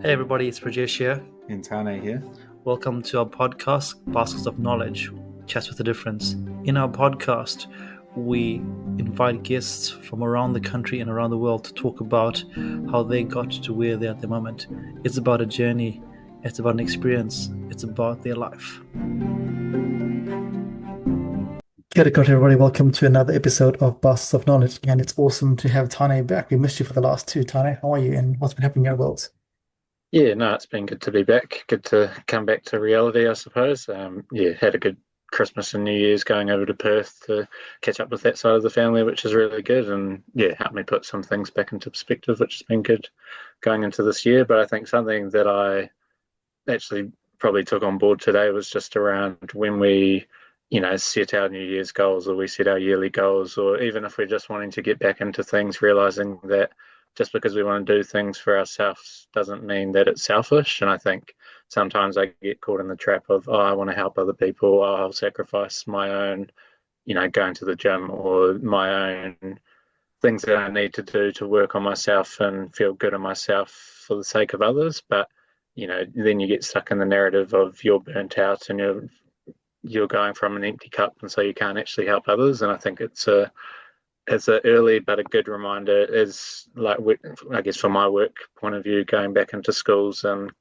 Hey everybody, it's Rajesh here. And Tane here. Welcome to our podcast, Baskets of Knowledge, Chats with a Difference. In our podcast, we invite guests from around the country and around the world to talk about how they got to where they're at the moment. It's about a journey, it's about an experience, it's about their life. Kia ora, everybody. Welcome to another episode of Baskets of Knowledge. And it's awesome to have Tane back. We missed you for the last two. Tane, how are you and what's been happening in your world? Yeah, no, it's been good to be back. Good to come back to reality, I suppose. Had a good Christmas and New Year's going over to Perth to catch up with that side of the family, which is really good. And yeah, helped me put some things back into perspective, which has been good going into this year. But I think something that I actually probably took on board today was just around when we, set our New Year's goals, or we set our yearly goals, or even if we're just wanting to get back into things, realizing that just because we want to do things for ourselves doesn't mean that it's selfish. And I think sometimes I get caught in the trap of, I want to help other people. I'll sacrifice my own, going to the gym, or my own things that I need to do to work on myself and feel good in myself for the sake of others. But, then you get stuck in the narrative of you're burnt out and you're going from an empty cup, and so you can't actually help others. And I think it's an early but a good reminder, is like, I guess from my work point of view, going back into schools and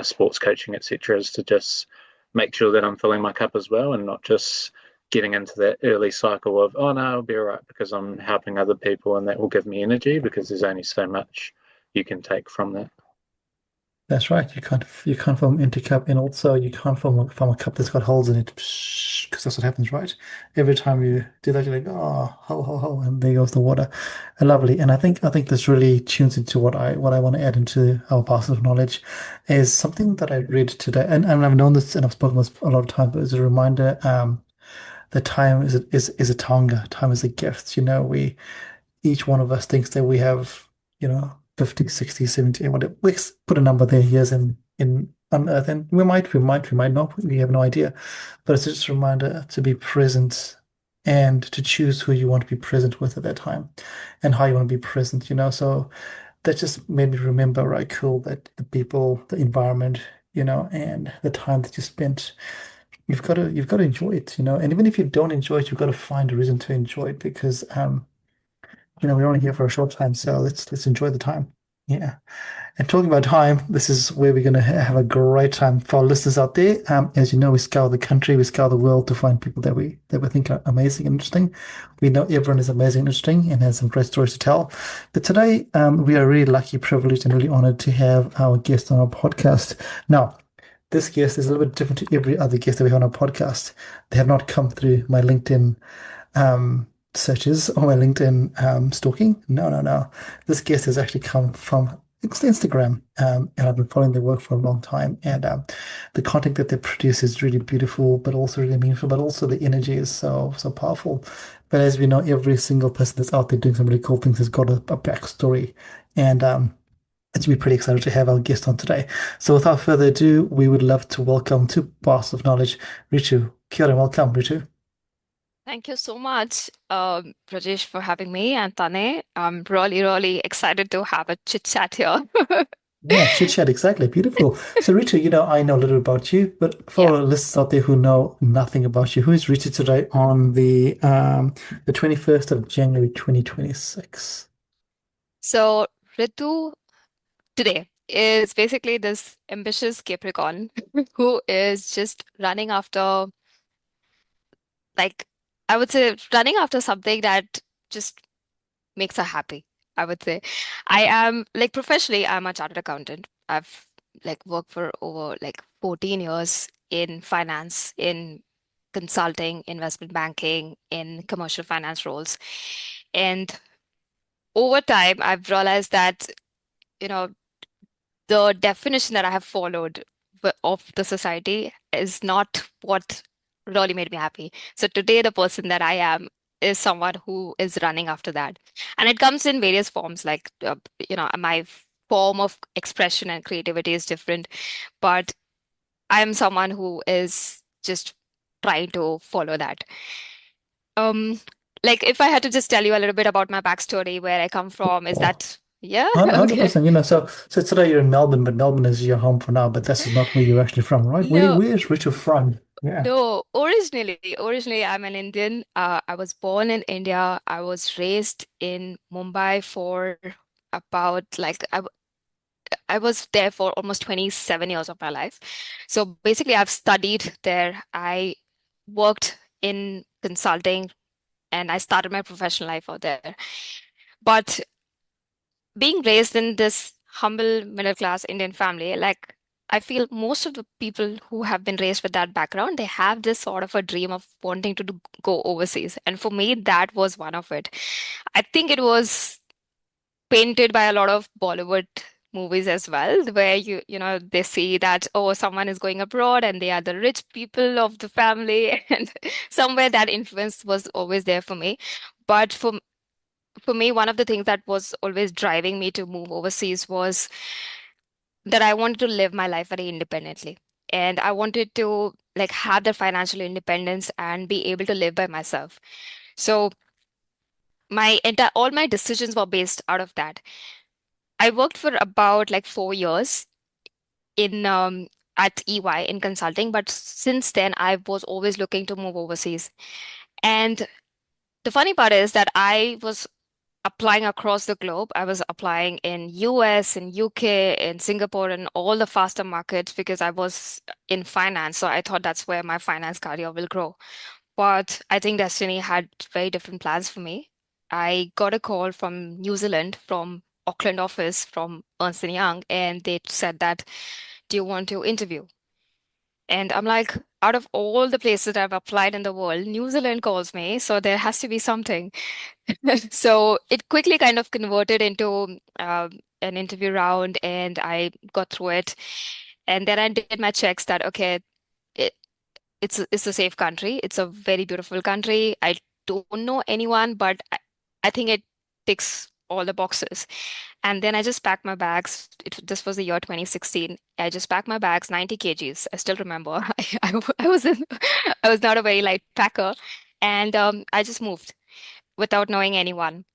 sports coaching, etc., is to just make sure that I'm filling my cup as well, and not just getting into that early cycle of, oh no, I'll be all right because I'm helping other people and that will give me energy, because there's only so much you can take from that. That's right. You can't form an empty cup, and also you can't form a cup that's got holes in it, because that's what happens, right? Every time you do that, you're like, oh, ho, and there goes the water. Lovely. And I think this really tunes into what I want to add into our basket of knowledge, is something that I read today, and I've known this and I've spoken this a lot of times, but it's a reminder. That time is a tonga. Time is a gift. Each one of us thinks that we have, 50, 60, 70, whatever. We put a number there, years in on Earth, and we might not. We have no idea. But it's just a reminder to be present and to choose who you want to be present with at that time and how you want to be present, So that just made me remember, right, cool, that the people, the environment, and the time that you spent, you've got to enjoy it, And even if you don't enjoy it, you've got to find a reason to enjoy it, because we're only here for a short time, so let's enjoy the time. Yeah. And talking about time, this is where we're going to have a great time for our listeners out there. As you know, we scour the country, we scour the world to find people that we think are amazing and interesting. We know everyone is amazing and interesting and has some great stories to tell. But today, we are really lucky, privileged, and really honored to have our guest on our podcast. Now, this guest is a little bit different to every other guest that we have on our podcast. They have not come through my LinkedIn searches or my LinkedIn stalking. No. This guest has actually come from Instagram, and I've been following their work for a long time. And the content that they produce is really beautiful, but also really meaningful. But also the energy is so powerful. But as we know, every single person that's out there doing some really cool things has got a backstory, and it's be pretty excited to have our guest on today. So without further ado, we would love to welcome to Baskets of Knowledge, Ritu. Kia ora, welcome, Ritu. Thank you so much, Rajesh, for having me, and Tane. I'm really, really excited to have a chit chat here. Yeah, chit chat, exactly. Beautiful. So, Ritu, I know a little about you, but for Yeah. our listeners out there who know nothing about you, who is Ritu today on the 21st of January 2026? So, Ritu today is basically this ambitious Capricorn who is just running after, like, I would say, running after something that just makes her happy, I would say. I am, like, professionally, I'm a chartered accountant. I've like worked for over like 14 years in finance, in consulting, investment banking, in commercial finance roles. And over time, I've realized that, you know, the definition that I have followed of the society is not what really made me happy. So today, the person that I am is someone who is running after that. And it comes in various forms, like, my form of expression and creativity is different, but I'm someone who is just trying to follow that. Um, like if I had to just tell you a little bit about my backstory, where I come from, is that, Yeah, okay. 100%. So today you're in Melbourne, but Melbourne is your home for now. But this is not where you're actually from, right? No, Where's Richard from? Yeah. no. Originally, I'm an Indian. I was born in India. I was raised in Mumbai for about like I was there for almost 27 years of my life. So basically, I've studied there. I worked in consulting and I started my professional life out there. But being raised in this humble middle class Indian family, like I feel most of the people who have been raised with that background, they have this sort of a dream of wanting to go overseas. And for me, that was one of it. I think it was painted by a lot of Bollywood movies as well, where they see that, oh, someone is going abroad and they are the rich people of the family. And somewhere that influence was always there for me. But for me, one of the things that was always driving me to move overseas was that I wanted to live my life very independently. And I wanted to like have the financial independence and be able to live by myself. So all my decisions were based out of that. I worked for about like 4 years in at EY in consulting, but since then I was always looking to move overseas. And the funny part is that I was applying across the globe. I was applying in US, in UK, in Singapore, and all the faster markets because I was in finance. So I thought that's where my finance career will grow. But I think Destiny had very different plans for me. I got a call from New Zealand, from Auckland office, from Ernst& Young, and they said that, do you want to interview? And I'm like, out of all the places that I've applied in the world, New Zealand calls me, so there has to be something. So it quickly kind of converted into an interview round, and I got through it. And then I did my checks that, okay, it, it's a safe country. It's a very beautiful country. I don't know anyone, but I think it ticks all the boxes. And then I just packed my bags. This was the year 2016. I just packed my bags, 90 kgs. I still remember. I was I was not a very light packer, and I just moved without knowing anyone.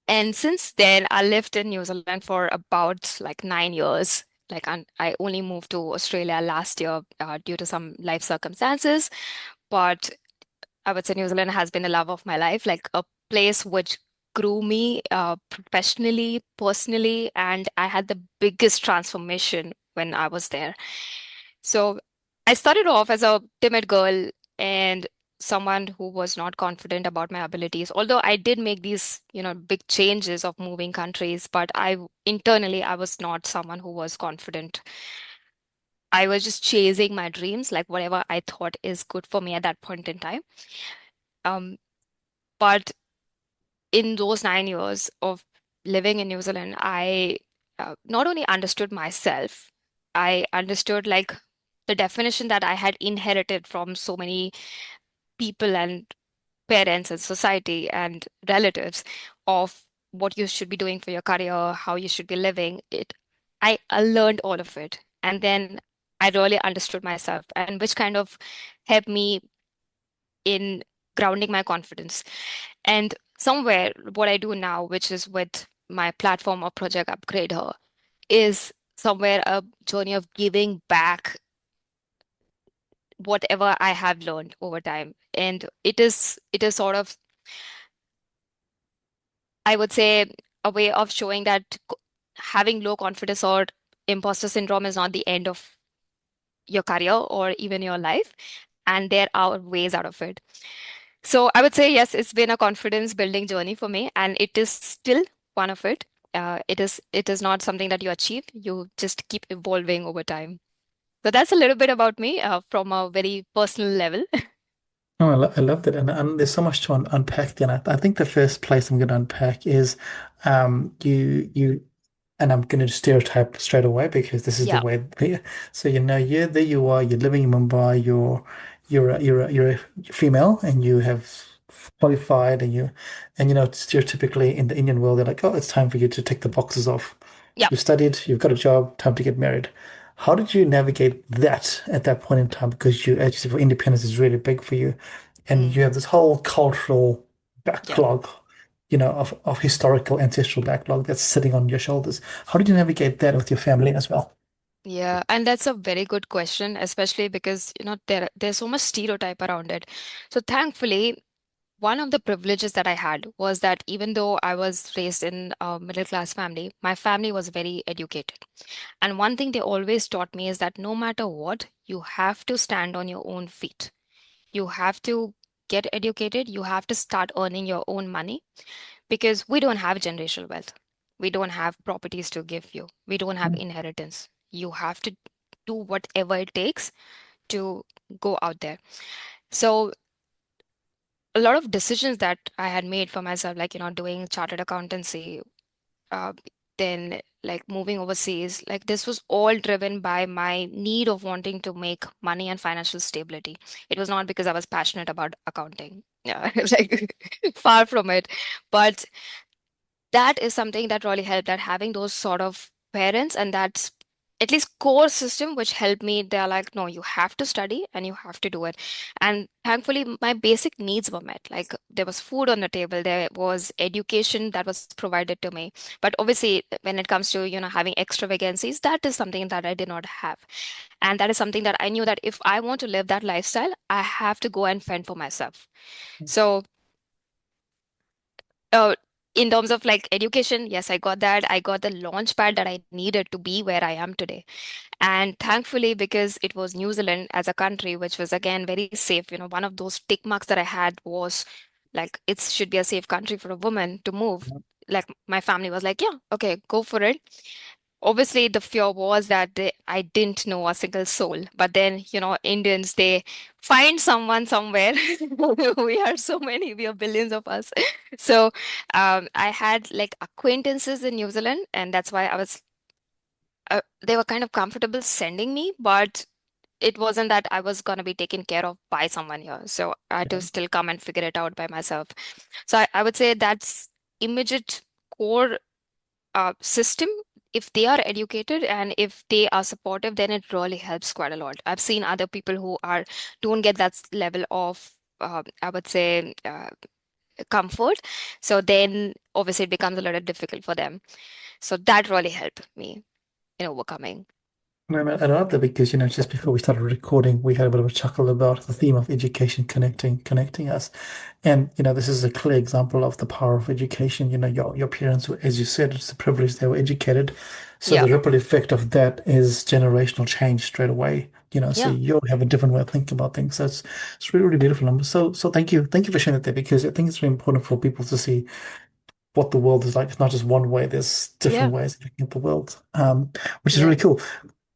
And since then, I lived in New Zealand for about like 9 years. I only moved to Australia last year due to some life circumstances. But I would say New Zealand has been the love of my life, like a place which grew me professionally, personally, and I had the biggest transformation when I was there. So I started off as a timid girl and someone who was not confident about my abilities. Although I did make these, big changes of moving countries, but I was not someone who was confident. I was just chasing my dreams, like whatever I thought is good for me at that point in time. Um, but in those 9 years of living in New Zealand, I not only understood myself, I understood like the definition that I had inherited from so many people and parents and society and relatives of what you should be doing for your career, how you should be living. I learned all of it. And then I really understood myself and which kind of helped me in grounding my confidence. And somewhere, what I do now, which is with my platform of Project UpgradeHer, is somewhere a journey of giving back whatever I have learned over time. And it is sort of, I would say, a way of showing that having low confidence or imposter syndrome is not the end of your career or even your life. And there are ways out of it. So I would say, yes, it's been a confidence building journey for me, and it is still one of it. It is not something that you achieve. You just keep evolving over time. So that's a little bit about me from a very personal level. Oh, I loved it, and there's so much to unpack there. And I think the first place I'm going to unpack is, you, and I'm going to stereotype straight away because this is the Yeah. way. So there you are, you're living in Mumbai, you're a female, and you have qualified, and stereotypically in the Indian world, they're like, oh, it's time for you to tick the boxes off. Yeah. You've studied, you've got a job, time to get married. How did you navigate that at that point in time? Because as you said, independence is really big for you, and Mm, you have this whole cultural yeah. backlog. of historical ancestral backlog that's sitting on your shoulders. How did you navigate that with your family as well? Yeah, and that's a very good question, especially because there's so much stereotype around it. So thankfully, one of the privileges that I had was that even though I was raised in a middle class family, my family was very educated. And one thing they always taught me is that no matter what, you have to stand on your own feet. You have to get educated. You have to start earning your own money because we don't have generational wealth. We don't have properties to give you. We don't have inheritance. You have to do whatever it takes to go out there. So a lot of decisions that I had made for myself, like, doing chartered accountancy, uh, then like moving overseas, like this was all driven by my need of wanting to make money and financial stability. It was not because I was passionate about accounting. Yeah, like far from it. But that is something that really helped, that having those sort of parents and that's at least core system which helped me. They're like, no, you have to study and you have to do it. And thankfully my basic needs were met. Like there was food on the table, there was education that was provided to me. But obviously when it comes to having extravagancies, that is something that I did not have. And that is something that I knew that if I want to live that lifestyle, I have to go and fend for myself. So uh, in terms of like education, yes, I got that. I got the launch pad that I needed to be where I am today. And thankfully, because it was New Zealand as a country, which was again very safe, one of those tick marks that I had was like it should be a safe country for a woman to move. Like my family was like, yeah, okay, go for it. Obviously, the fear was that I didn't know a single soul. But then, Indians, they find someone somewhere. We are so many, we are billions of us. So I had like acquaintances in New Zealand, and that's why they were kind of comfortable sending me, but it wasn't that I was going to be taken care of by someone here. So I had to still come and figure it out by myself. So I would say that's immediate core system. If they are educated and if they are supportive, then it really helps quite a lot. I've seen other people who don't get that level of I would say comfort. So then obviously it becomes a little difficult for them. So that really helped me in overcoming. I love that because, just before we started recording, we had a bit of a chuckle about the theme of education connecting us. And, this is a clear example of the power of education. Your parents were, as you said, it's a privilege they were educated. So Yeah. the ripple effect of that is generational change straight away. So Yeah. you'll have a different way of thinking about things. So it's really, really beautiful. So thank you. Thank you for sharing that there because I think it's really important for people to see what the world is like. It's not just one way, there's Yeah. different ways of looking at the world, which is Yeah. really cool.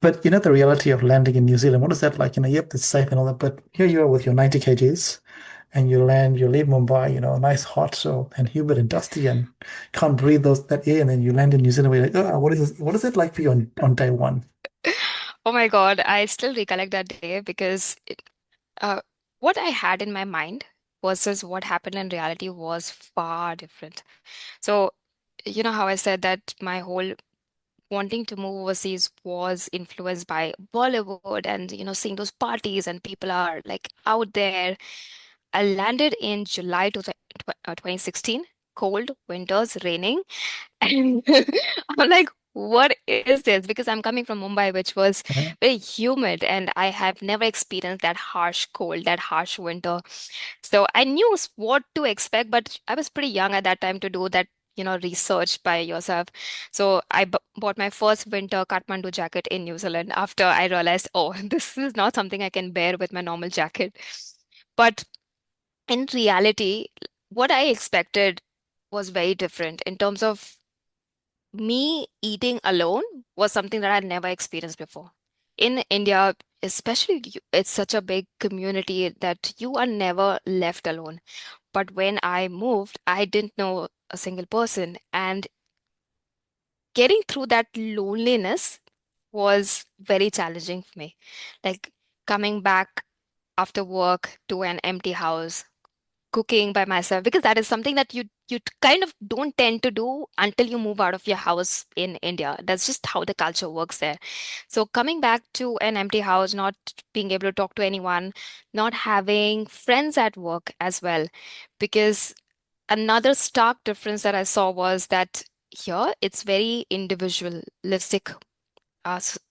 But the reality of landing in New Zealand, what is that like? Yep, it's safe and all that, but here you are with your 90 kgs and you leave Mumbai, nice, hot, so and humid and dusty and can't breathe that air, and then you land in New Zealand where you're like, oh, what is this? What is it like for you on day one? Oh my God, I still recollect that day because uh, what I had in my mind versus what happened in reality was far different. So, you know how I said that my whole wanting to move overseas was influenced by Bollywood and, seeing those parties and people are like out there. I landed in July 2016, cold, winters, raining. And I'm like, what is this? Because I'm coming from Mumbai, which was Yeah. very humid, and I have never experienced that harsh cold, that harsh winter. So I knew what to expect, but I was pretty young at that time to do that, research by yourself. So I b bought my first winter Kathmandu jacket in New Zealand after I realized, oh, this is not something I can bear with my normal jacket. But in reality, what I expected was very different in terms of me eating alone was something that I'd never experienced before. In India, especially, it's such a big community that you are never left alone. But when I moved, I didn't know a single person. And getting through that loneliness was very challenging for me. Like coming back after work to an empty house, cooking by myself, because that is something that you kind of don't tend to do until you move out of your house in India. That's just how the culture works there. So coming back to an empty house, not being able to talk to anyone, not having friends at work as well, because another stark difference that I saw was that here it's very individualistic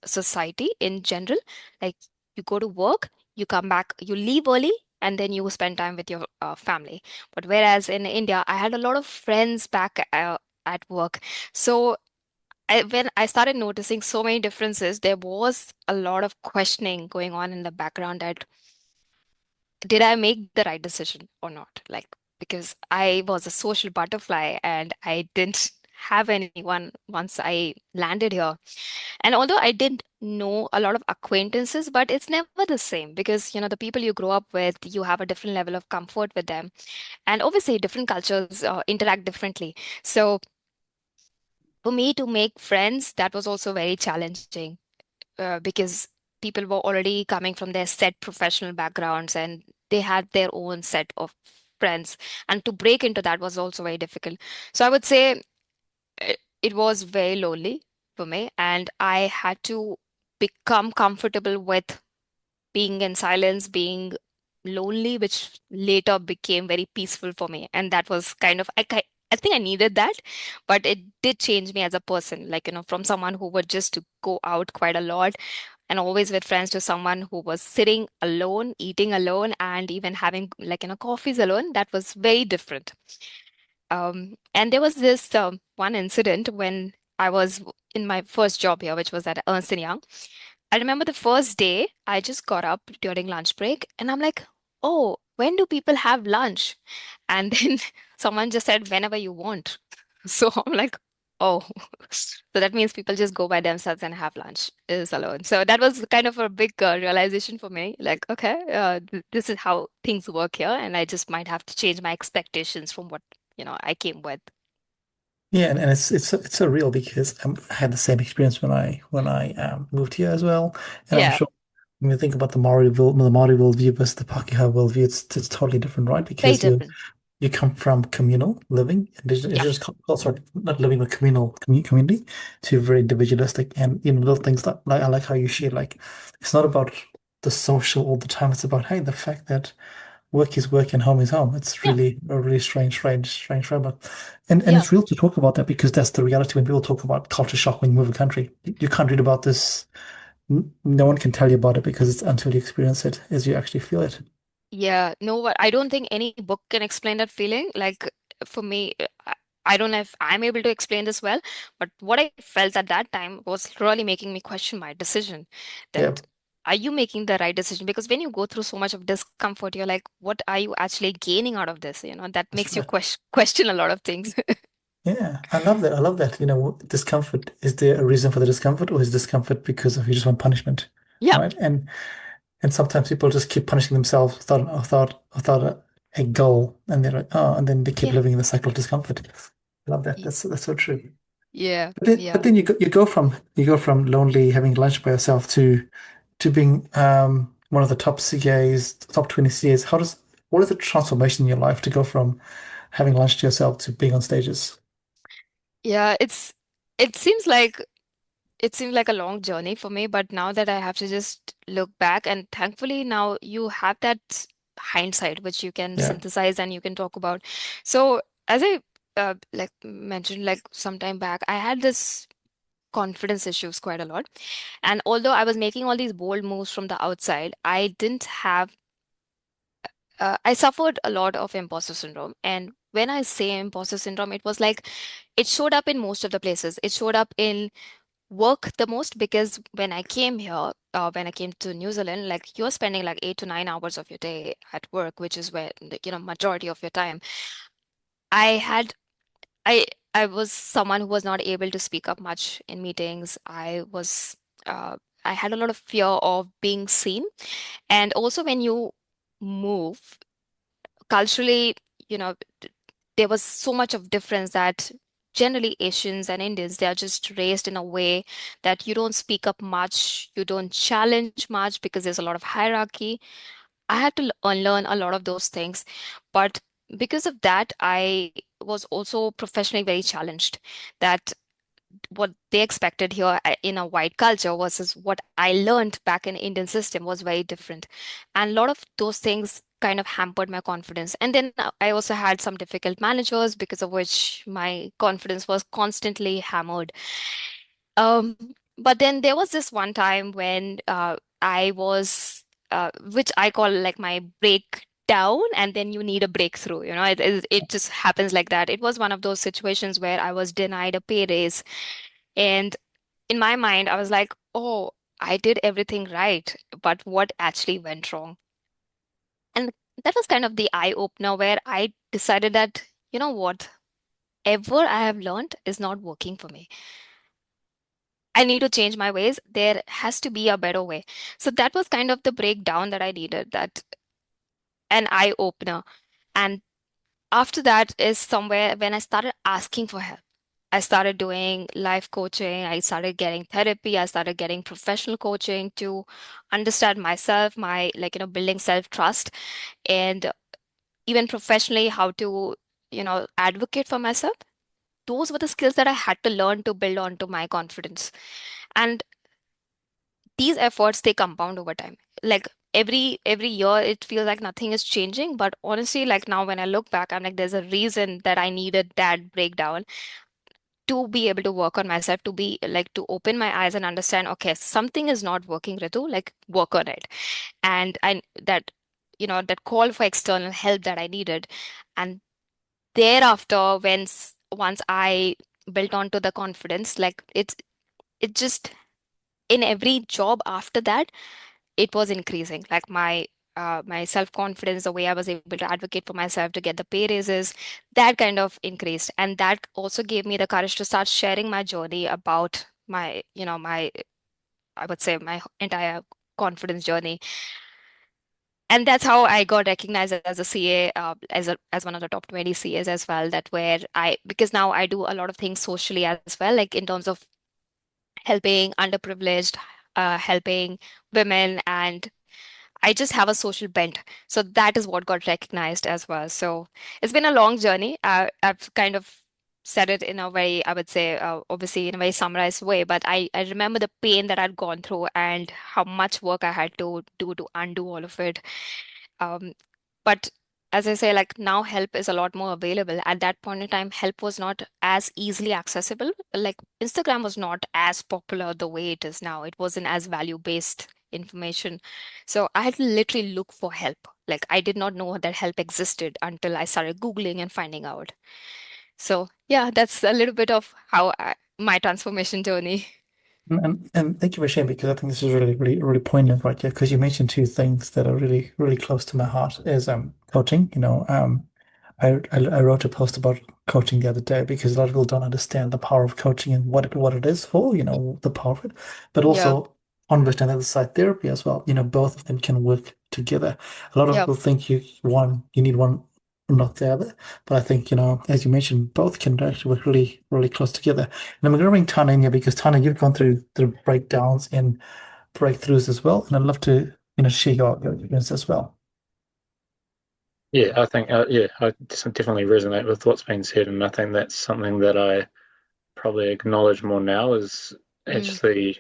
society in general. Like you go to work, you come back, you leave early, and then you spend time with your family. But whereas in India, I had a lot of friends back at work. So when I started noticing so many differences, there was a lot of questioning going on in the background that did I make the right decision or not? Like, because I was a social butterfly and I didn't have anyone once I landed here. And although I did know a lot of acquaintances, but it's never the same because, the people you grow up with, you have a different level of comfort with them. And obviously, different cultures interact differently. So for me to make friends, that was also very challenging because people were already coming from their set professional backgrounds and they had their own set of friends. And to break into that was also very difficult. So I would say it was very lonely for me, and I had to become comfortable with being in silence, being lonely, which later became very peaceful for me. And that was kind of, I think I needed that, but it did change me as a person. Like, from someone who would just go out quite a lot and always with friends to someone who was sitting alone, eating alone, and even having like, coffees alone. That was very different. And there was this one incident when I was in my first job here, which was at Ernst& Young. I remember the first day I just got up during lunch break and I'm like, oh, when do people have lunch? And then someone just said, whenever you want. So I'm like, oh, so that means people just go by themselves and have lunch is alone. So that was kind of a big realization for me. Like, okay, this is how things work here. And I just might have to change my expectations from what, I came with. Yeah, and it's so real because I had the same experience when I moved here as well, and I'm Yeah, sure when you think about the Maori worldview versus the Pākehā worldview, it's totally different, right? very Because you different. you come from communal living, Yeah, indigenous sorry, not living with community, to very individualistic, and little things like I like how you share, like it's not about the social all the time. It's about, hey, the fact that work is work and home is home. It's yeah, really a really strange framework. And yeah. it's real to talk about that because that's the reality when people talk about culture shock when you move a country. You can't read about this. No one can tell you about it because it's until you experience it as you actually feel it. Yeah, no, but I don't think any book can explain that feeling. Like for me, I don't know if I'm able to explain this well, but what I felt at that time was really making me question my decision. Yeah, That are you making the right decision? Because when you go through so much of discomfort, you're like, what are you actually gaining out of this? That that's makes you right. question a lot of things. Yeah, I love that. I love that. Discomfort. Is there a reason for the discomfort, or is discomfort because of you just want punishment, Yeah, right? And sometimes people just keep punishing themselves without a goal, and they're like, oh, and then they keep yeah, living in the cycle of discomfort. I love that. y- That's so true. yeah, But then you go from lonely having lunch by yourself to being one of the top CAs, top 20 CAs. What is the transformation in your life to go from having lunch to yourself to being on stages? yeah. It seems like it seemed like a long journey for me, but now that I have to just look back, and thankfully now you have that hindsight which you can Yeah. synthesize and you can talk about. So as I like mentioned like some time back, I had this confidence issues quite a lot. And although I was making all these bold moves from the outside, I suffered a lot of imposter syndrome. And when I say imposter syndrome, it was like it showed up in most of the places. It showed up in work the most because when I came here, when I came to New Zealand, like you're spending like 8 to 9 hours of your day at work, which is where majority of your time. I had I I was someone who was not able to speak up much in meetings. Uh, I had a lot of fear of being seen, and also when you move culturally, you know, there was so much of difference that generally Asians and Indians, they are just raised in a way that you don't speak up much, you don't challenge much because there's a lot of hierarchy. I had to unlearn a lot of those things, but because of that, I was also professionally very challenged. That what they expected here in a white culture versus what I learned back in Indian system was very different. And a lot of those things kind of hampered my confidence. And then I also had some difficult managers because of which my confidence was constantly hammered. Um, but then there was this one time when I was, which I call like my breakdown, and then you need a breakthrough. It just happens like that. It was one of those situations where I was denied a pay raise, and in my mind, I was like, oh, I did everything right, but what actually went wrong? And that was kind of the eye opener where I decided that, you know what, ever I have learned is not working for me. I need to change my ways. There has to be a better way. So that was kind of the breakdown that I needed, that an eye opener. And after that is somewhere when I started asking for help. I started doing life coaching. I started getting therapy. I started getting professional coaching to understand myself, building self-trust, and even professionally, how to, advocate for myself. Those were the skills that I had to learn to build onto my confidence. And these efforts, they compound over time. Like every year it feels like nothing is changing, but honestly, like now when I look back, I'm like, there's a reason that I needed that breakdown to be able to work on myself, to be like to open my eyes and understand, okay, something is not working, Ritu, like work on it. And I that that call for external help that I needed. And thereafter, once I built onto the confidence, like it just, in every job after that, it was increasing. Like my self-confidence, the way I was able to advocate for myself to get the pay raises, that kind of increased. And that also gave me the courage to start sharing my journey about my, I would say, my entire confidence journey. And that's how I got recognized as a CA, as one of the top 20 CAs as well. That where because now I do a lot of things socially as well, like in terms of helping underprivileged, helping women, and I just have a social bent. So that is what got recognized as well. So it's been a long journey. I've kind of said it in a very, I would say, obviously in a very summarized way, but I remember the pain that I'd gone through and how much work I had to do to undo all of it. Um, but as I say, like now help is a lot more available. At that point in time, help was not as easily accessible. Like Instagram was not as popular the way it is now. It wasn't as value-based information. So I had to literally look for help. Like I did not know that help existed until I started Googling and finding out. So yeah, that's a little bit of my transformation journey. And thank you for sharing because I think this is really, really, really poignant right here because you mentioned two things that are really, really close to my heart is coaching. I wrote a post about coaching the other day because a lot of people don't understand the power of coaching and what it is for, the power of it, but Yeah, also understand the other side therapy as well. Both of them can work together. A lot of yeah. people think you need one, not the other. But I think, as you mentioned, both can actually work really, really close together. And I'm going to bring Tana in here because Tana, you've gone through the breakdowns and breakthroughs as well, and I'd love to, share your experience as well. Yeah, I think, I definitely resonate with what's been said, and I think that's something that I probably acknowledge more now is Mm, actually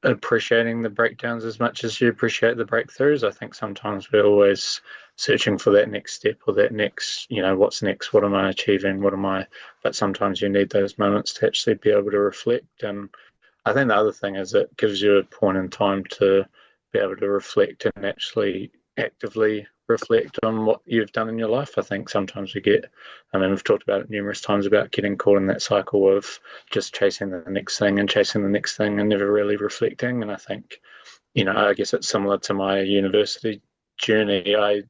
appreciating the breakdowns as much as you appreciate the breakthroughs. I think sometimes we're always searching for that next step or that next, what's next? What am I achieving? What am I? But sometimes you need those moments to actually be able to reflect. And I think the other thing is it gives you a point in time to be able to reflect and actually actively reflect on what you've done in your life. I think sometimes we get, I mean, we've talked about it numerous times about getting caught in that cycle of just chasing the next thing and chasing the next thing and never really reflecting. And I think, I guess it's similar to my university journey. I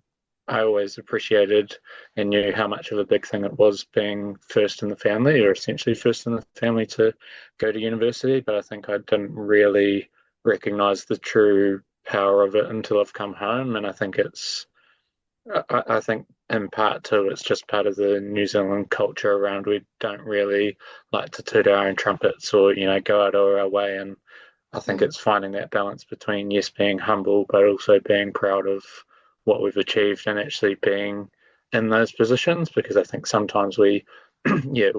always appreciated and knew how much of a big thing it was being first in the family, or essentially first in the family to go to university. But I think I didn't really recognize the true power of it until I've come home. And I think I think in part too, it's just part of the New Zealand culture around we don't really like to toot our own trumpets or, go out of our way. And I think mm, it's finding that balance between, yes, being humble, but also being proud of what we've achieved and actually being in those positions. Because I think sometimes we get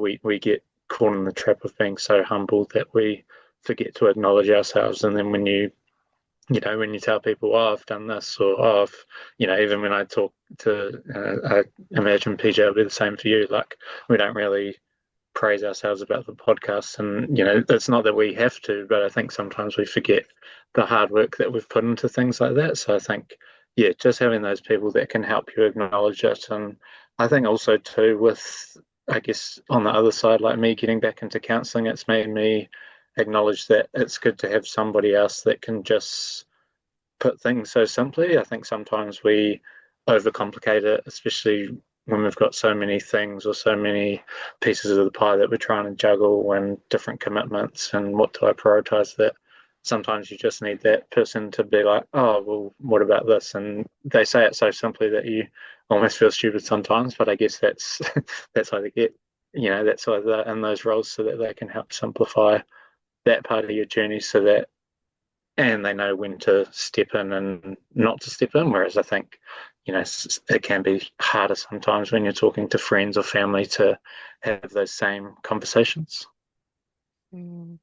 caught in the trap of being so humble that we forget to acknowledge ourselves. And then when you when you tell people, oh, I've done this, or oh, even when I talk to, I imagine PJ will be the same for you. Like, we don't really praise ourselves about the podcast, and it's not that we have to, but I think sometimes we forget the hard work that we've put into things like that. So I think, yeah, just having those people that can help you acknowledge it. And I think also too, with, I guess, on the other side, like me getting back into counseling, it's made me acknowledge that it's good to have somebody else that can just put things so simply. I think sometimes we overcomplicate it, especially when we've got so many things or so many pieces of the pie that we're trying to juggle and different commitments and what do I prioritize that. Sometimes you just need that person to be like, oh, well, what about this? And they say it so simply that you almost feel stupid sometimes, but I guess that's that's why they get, that's why they're in those roles so that they can help simplify that part of your journey so that and they know when to step in and not to step in. Whereas I think, it can be harder sometimes when you're talking to friends or family to have those same conversations. Mm.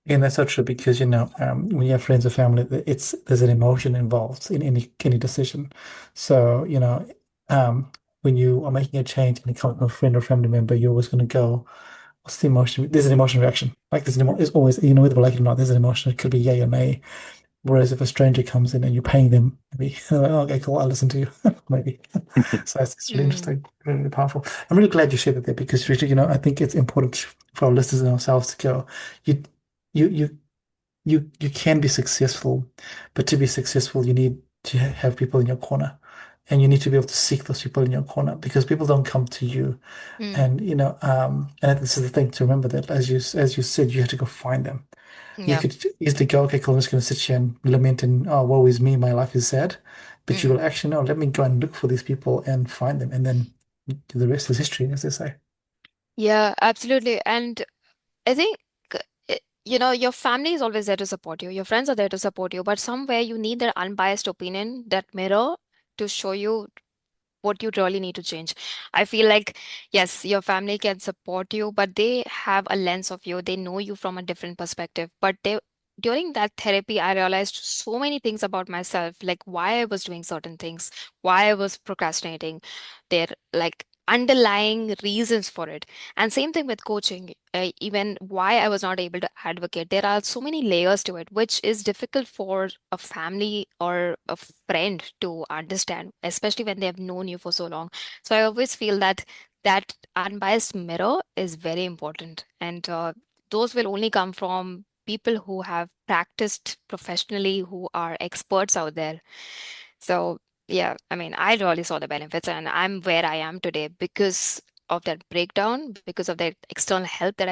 And that's so true because when you have friends or family, there's an emotion involved in any decision. So when you are making a change and you come from a friend or family member, you're always going to go, "What's the emotion?" There's an emotion reaction. Like there's always whether we like it or not, there's an emotion. It could be yay or nay. Whereas if a stranger comes in and you're paying them, maybe they're like, "Oh, okay, cool, I'll listen to you." Maybe. So it's really Mm. interesting, really, really powerful. I'm really glad you shared that there because, Rita, I think it's important for our listeners and ourselves to go. You, you, you you can be successful, but to be successful, you need to have people in your corner, and you need to be able to seek those people in your corner because people don't come to you. Mm. And this is the thing to remember that as you said, you have to go find them. You Yeah. could easily go, okay, cool, I'm just going to sit here and lament and oh, woe is me, my life is sad. But you Mm. will actually know, let me go and look for these people and find them, and then the rest is history, as they say. Yeah, absolutely. And I think, your family is always there to support you. Your friends are there to support you, but somewhere you need their unbiased opinion, that mirror to show you what you really need to change. I feel like, yes, your family can support you, but they have a lens of you. They know you from a different perspective. But during that therapy, I realized so many things about myself, like why I was doing certain things, why I was procrastinating. There, like underlying reasons for it. And same thing with coaching, even why I was not able to advocate. There are so many layers to it, which is difficult for a family or a friend to understand, especially when they have known you for so long. So I always feel that that unbiased mirror is very important. And those will only come from people who have practiced professionally, who are experts out there. So, yeah, I mean, I really saw the benefits, and I'm where I am today because of that breakdown, because of the external help that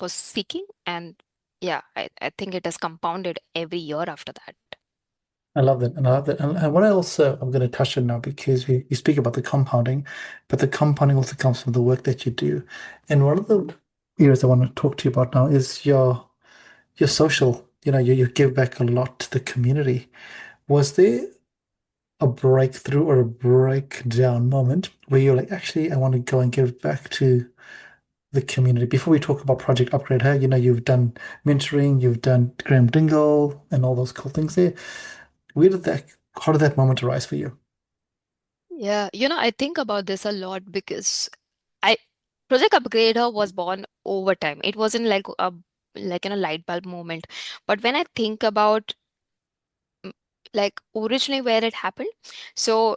was seeking. And yeah, I think it has compounded every year after that. I love that, and I love that. And what I also I'm going to touch on now because you speak about the compounding, but the compounding also comes from the work that you do. And one of the areas I want to talk to you about now is your social. You give back a lot to the community. Was there a breakthrough or a breakdown moment where you're like, actually, I want to go and give back to the community? Before we talk about Project Upgrade Her, you've done mentoring, you've done Graham Dingle and all those cool things there. Where did that, how did that moment arise for you? Yeah, I think about this a lot because I Project UpgradeHer was born over time. It wasn't like a light bulb moment. But when I think about like originally where it happened, so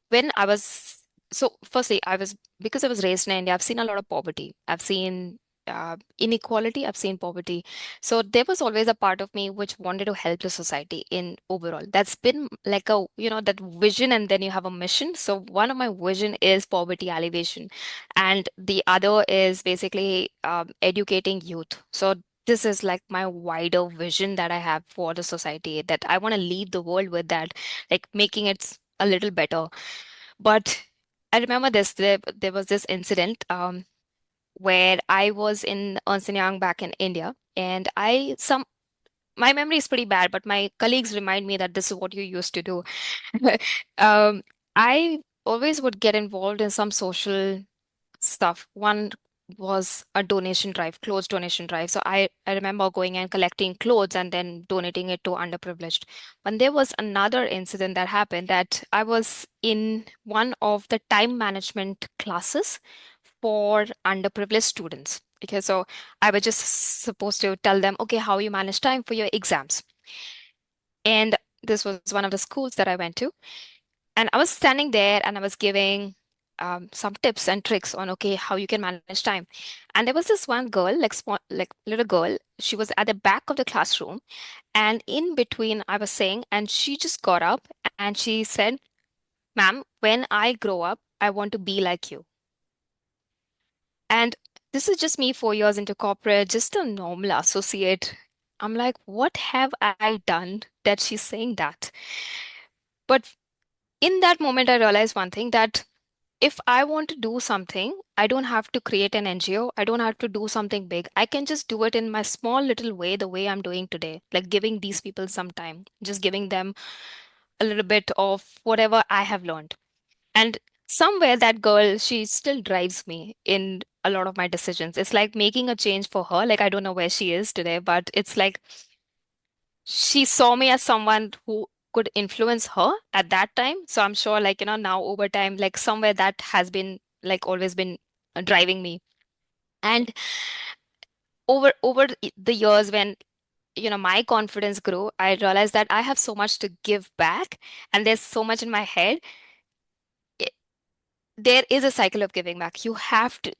when I was so firstly, I was because I was raised in India, I've seen a lot of poverty. I've seen inequality, I've seen poverty. So there was always a part of me which wanted to help the society in overall. That's been like that vision, and then you have a mission. So one of my vision is poverty alleviation, and the other is basically educating youth. So this is like my wider vision that I have for the society, that I want to leave the world with, that like making it a little better. But I remember there was this incident where I was in Ernst& Young back in India, and my memory is pretty bad, but my colleagues remind me that this is what you used to do. um, I always would get involved in some social stuff. One was a donation drive, clothes donation drive. So I remember going and collecting clothes and then donating it to underprivileged. But there was another incident that happened that I was in one of the time management classes for underprivileged students. Okay, so I was just supposed to tell them, okay, how you manage time for your exams. And this was one of the schools that I went to. And I was standing there and I was giving some tips and tricks on okay how you can manage time. And there was this one girl, like small, like little girl. She was at the back of the classroom, and in between I was saying, and she just got up and she said, "Ma'am, when I grow up, I want to be like you." And this is just me 4 years into corporate, just a normal associate. I'm like, what have I done that she's saying that? But in that moment, I realized one thing that if I want to do something, I don't have to create an NGO. I don't have to do something big. I can just do it in my small little way, the way I'm doing today, like giving these people some time, just giving them a little bit of whatever I have learned. And somewhere that girl, she still drives me in a lot of my decisions. It's like making a change for her. Like I don't know where she is today, but it's like she saw me as someone who could influence her at that time. So I'm sure, like, now over time, like somewhere that has been like always been driving me. And over the years when my confidence grew, I realized that I have so much to give back, and there's so much in my head. There is a cycle of giving back. You have to,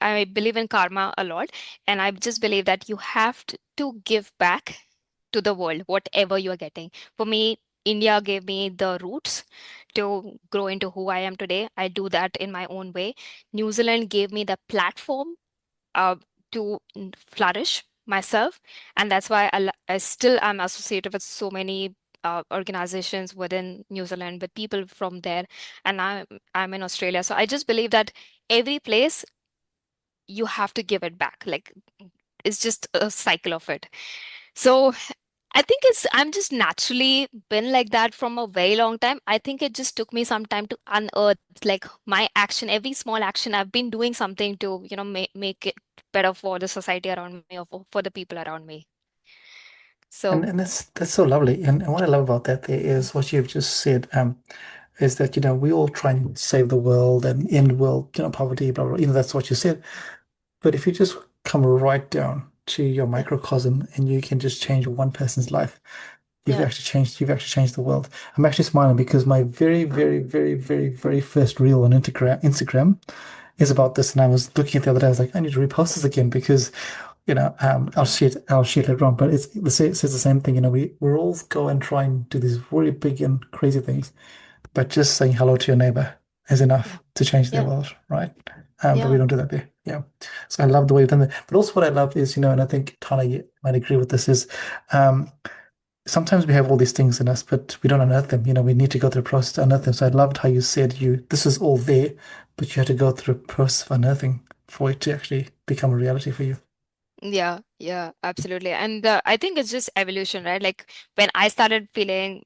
I believe in karma a lot, and I just believe that you have to give back to the world, whatever you're getting. For me, India gave me the roots to grow into who I am today. I do that in my own way. New Zealand gave me the platform uh, to flourish myself. And that's why I still am associated with so many organizations within New Zealand, with people from there. And I'm in Australia. So I just believe that every place you have to give it back. Like it's just a cycle of it. So I think I'm just naturally been like that from a very long time. I think it just took me some time to unearth like my action, every small action. I've been doing something to, make it better for the society around me or for the people around me. And So, and that's so lovely. And what I love about that there is what you've just said, is that, we all try and save the world and end world, poverty, blah, blah, that's what you said. But if you just come right down to your yeah, microcosm and you can just change one person's life, yeah, you've actually changed the world. I'm actually smiling because my very, very, very, very, very first reel on Instagram is about this. And I was looking at the other day, I was like, I need to repost this again because, I'll share it later on, but it says the same thing. We're all go and try and do these really big and crazy things, but just saying hello to your neighbor is yeah, enough to change their yeah, world, right? But we yeah, don't do that there. Yeah. So I love the way you've done that. But also what I love is, and I think Tana, you might agree with this, is um, sometimes we have all these things in us, but we don't unearth them. We need to go through a process to unearth them. So I loved how you said this is all there, but you had to go through a process of unearthing for it to actually become a reality for you. yeah, yeah, absolutely. And I think it's just evolution, right? Like when I started feeling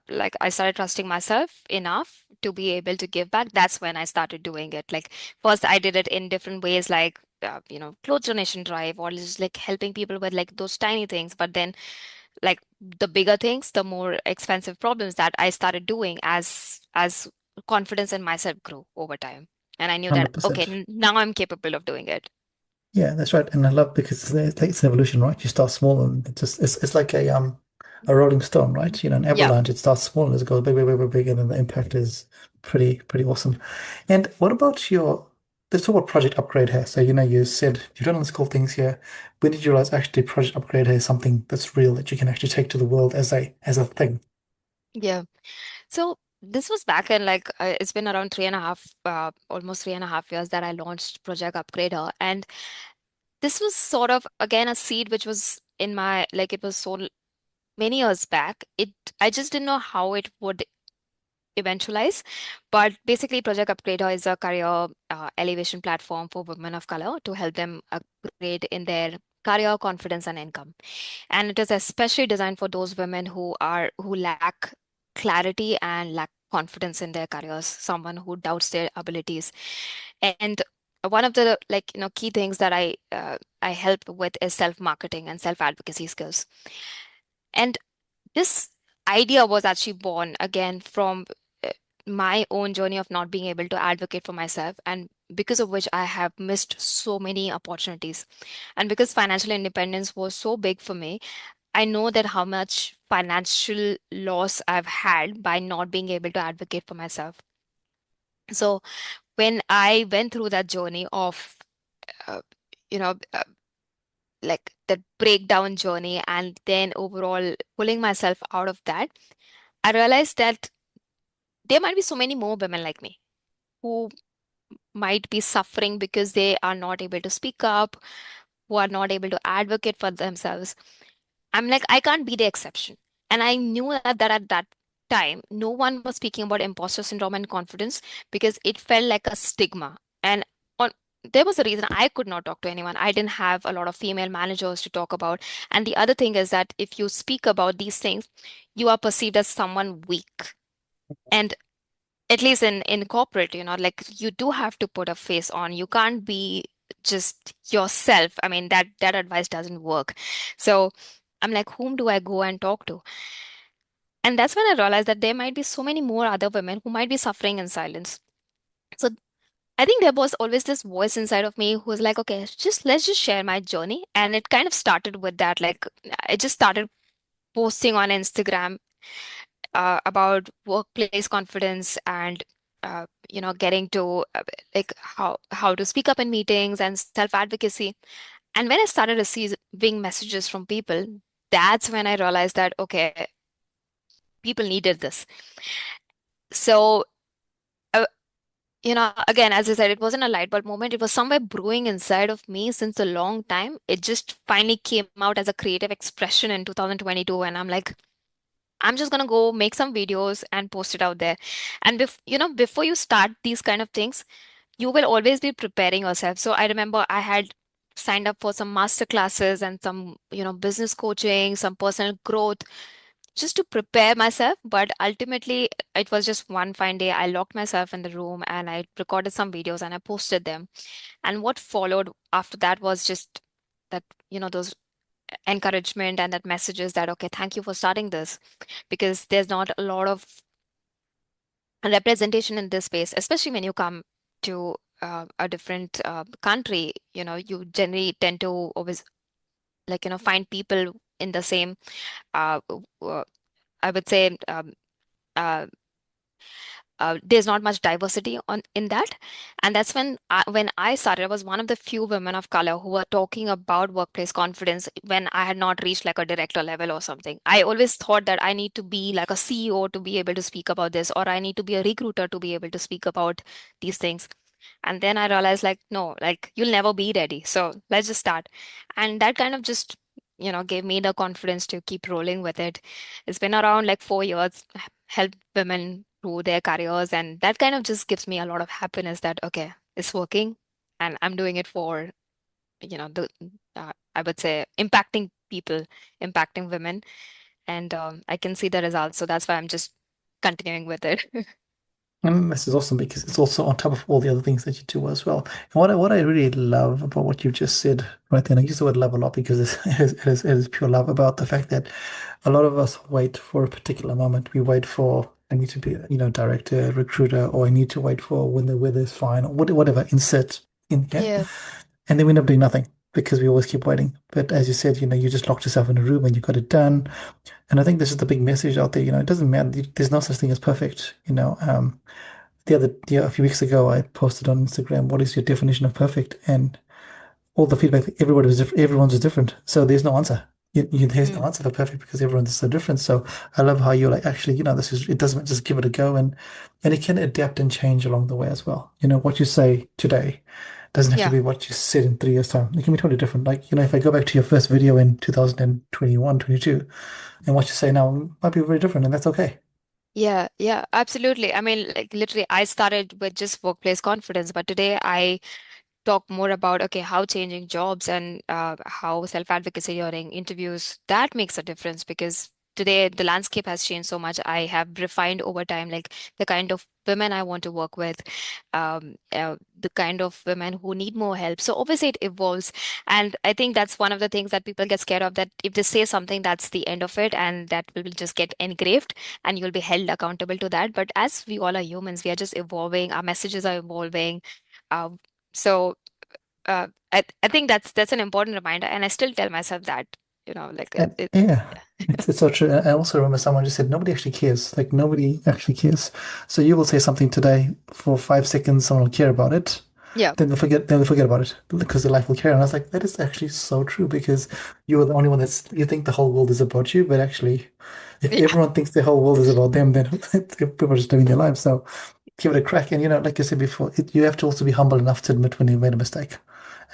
like I started trusting myself enough to be able to give back, that's when I started doing it. Like first I did it in different ways, like clothes donation drive or just like helping people with like those tiny things. But then like the bigger things, the more expensive problems that I started doing as confidence in myself grew over time. And I knew that, okay, 100%. now I'm capable of doing it. Yeah, that's right. And I love because it's an evolution, right? You start small and it's like a rolling stone, right? An Yeah. avalanche. It starts small and it goes big, big, big, big, big, and then the impact is pretty awesome. And what about let's talk about Project Upgrade here. So, you said you've done all these cool things here. When did you realize actually Project Upgrade here is something that's real that you can actually take to the world as a thing? Yeah. So this was back in like it's been around 3.5, almost 3.5 years that I launched Project UpgradeHer, and this was sort of again a seed which was in my like it was so many years back. I just didn't know how it would eventualize, but basically Project UpgradeHer is a career elevation platform for women of color to help them upgrade in their career confidence and income. And it is especially designed for those women who lack clarity and lack confidence in their careers, someone who doubts their abilities. And one of the key things that I help with is self-marketing and self-advocacy skills. And this idea was actually born again from uh, my own journey of not being able to advocate for myself, and because of which I have missed so many opportunities. And because financial independence was so big for me, I know that how much financial loss I've had by not being able to advocate for myself. So when I went through that journey of, uh, you know, uh, like that breakdown journey, and then overall pulling myself out of that, I realized that there might be so many more women like me who might be suffering because they are not able to speak up, who are not able to advocate for themselves. I'm like, I can't be the exception. And I knew that at that time, no one was speaking about imposter syndrome and confidence because it felt like a stigma. And on, there was a reason I could not talk to anyone. I didn't have a lot of female managers to talk about. And the other thing is that if you speak about these things, you are perceived as someone weak. And at least in corporate, like you do have to put a face on. You can't be just yourself. I mean, that advice doesn't work. So I'm like, whom do I go and talk to? And that's when I realized that there might be so many more other women who might be suffering in silence. So I think there was always this voice inside of me who was like, okay, just let's just share my journey. And it kind of started with that. Like I just started posting on Instagram about workplace confidence and getting to like how to speak up in meetings and self-advocacy. And when I started receiving messages from people, that's when I realized that okay, people needed this. So uh, again, as I said, it wasn't a light bulb moment. It was somewhere brewing inside of me since a long time. It just finally came out as a creative expression in 2022, and I'm like, I'm just gonna go make some videos and post it out there. And before you start these kind of things, you will always be preparing yourself. So I remember I had signed up for some master classes and some, business coaching, some personal growth just to prepare myself. But ultimately, it was just one fine day. I locked myself in the room and I recorded some videos and I posted them. And what followed after that was just that, those encouragement and that messages that, okay, thank you for starting this, because there's not a lot of representation in this space, especially when you come to a different country. You generally tend to always find people in the same, uh, uh, I would say, uh, there's not much diversity on in that. And that's when I started. I was one of the few women of color who were talking about workplace confidence when I had not reached like a director level or something. I always thought that I need to be like a CEO to be able to speak about this, or I need to be a recruiter to be able to speak about these things. And then I realized, like, no, like you'll never be ready. So let's just start. And that kind of just, gave me the confidence to keep rolling with it. It's been around like 4 years, help women through their careers. And that kind of just gives me a lot of happiness that, okay, it's working and I'm doing it for, I would say impacting people, impacting women. And I can see the results. So that's why I'm just continuing with it. And this is awesome because it's also on top of all the other things that you do as well. And what I really love about what you just said right then, I use the word love a lot because it is pure love about the fact that a lot of us wait for a particular moment. We wait for I need to be, director, recruiter, or I need to wait for when the weather's fine, or whatever, insert in here. Yeah. And then we end up doing nothing because we always keep waiting. But as you said, you just locked yourself in a room and you got it done. And I think this is the big message out there. It doesn't matter. There's no such thing as perfect. A few weeks ago, I posted on Instagram, "What is your definition of perfect?" And all the feedback, everyone's is different. So there's no answer. There's no Mm. answer for perfect because everyone's so different. So I love how you're like, actually, it doesn't just give it a go, and it can adapt and change along the way as well. What you say today doesn't have to Yeah. be what you said in 3 years' time. It can be totally different. Like, if I go back to your first video in 2021, 22, and what you say now might be very different, and that's okay. Yeah, yeah, absolutely. I mean, like literally, I started with just workplace confidence, but today I talk more about okay, how changing jobs and how self-advocacy during interviews that makes a difference because today the landscape has changed so much. I have refined over time, like the kind of women I want to work with, the kind of women who need more help. So obviously it evolves. And I think that's one of the things that people get scared of, that if they say something, that's the end of it, and that will just get engraved and you'll be held accountable to that. But as we all are humans, we are just evolving, our messages are evolving. Uh, so I think that's an important reminder, and I still tell myself that, like And it yeah, it's so true. I also remember someone just said nobody actually cares. Like nobody actually cares. So you will say something today for 5 seconds, someone will care about it. yeah, Then they'll forget about it because their life will care. And I was like, that is actually so true because you are the only one you think the whole world is about you, but actually, if yeah, everyone thinks the whole world is about them, then people are just living their lives. So give it a crack. And like you said before, you have to also be humble enough to admit when you made a mistake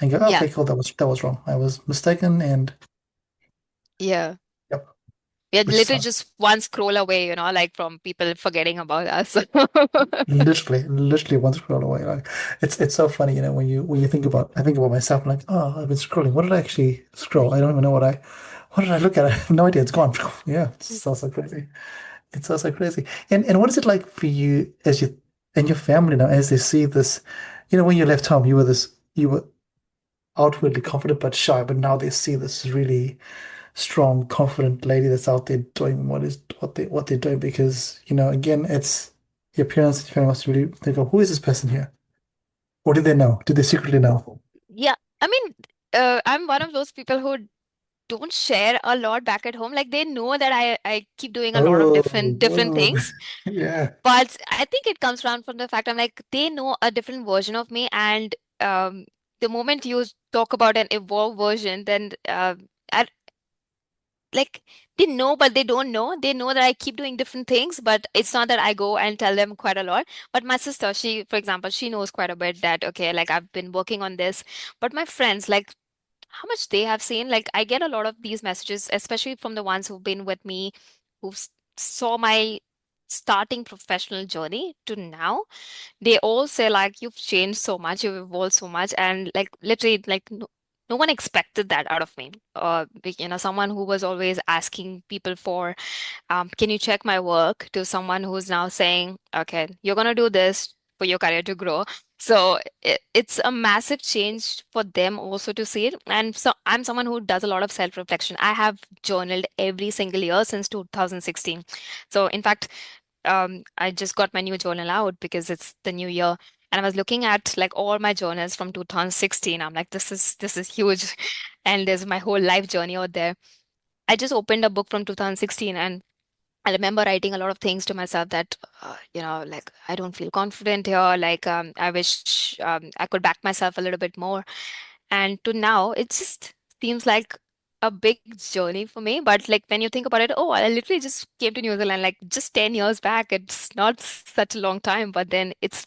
and go, yeah, okay, cool, that was wrong. I was mistaken, and yeah. yep, We are which literally sucks. just one scroll away, like from people forgetting about us. Literally one scroll away. Like it's so funny, when you I think about myself, I'm like, oh, I've been scrolling. What did I actually scroll? I don't even know what did I look at? I have no idea. It's gone. Yeah, it's so crazy. It's so crazy. And what is it like for you as you and your family now as they see this? When you left home, you were outwardly confident but shy, but now they see this really strong, confident lady that's out there doing what they're doing because again, it's your parents and your family must really they go, who is this person here? Or did they know? Did they secretly know? Yeah, I mean, I'm one of those people who don't share a lot back at home. Like they know that I keep doing a lot of Oh, different whoa. things. Yeah. But I think it comes around from the fact I'm like, they know a different version of me. And the moment you talk about an evolved version, then I, like they know, but they don't know. They know that I keep doing different things, but it's not that I go and tell them quite a lot. But my sister, for example, she knows quite a bit that, okay, like I've been working on this. But my friends, like, how much they have seen. Like I get a lot of these messages, especially from the ones who've been with me, who saw my starting professional journey to now. They all say like you've changed so much, you've evolved so much, and like literally like no one expected that out of me. Someone who was always asking people for can you check my work, to someone who's now saying, okay, you're going to do this for your career to grow. So it's a massive change for them also to see it. And so I'm someone who does a lot of self-reflection. I have journaled every single year since 2016. So in fact, I just got my new journal out because it's the new year. And I was looking at like all my journals from 2016. I'm like, this is huge. And there's my whole life journey out there. I just opened a book from 2016, and I remember writing a lot of things to myself that, like I don't feel confident here. Like I wish I could back myself a little bit more. And to now, it just seems like a big journey for me. But like when you think about it, oh, I literally just came to New Zealand like just 10 years back. It's not such a long time, but then it's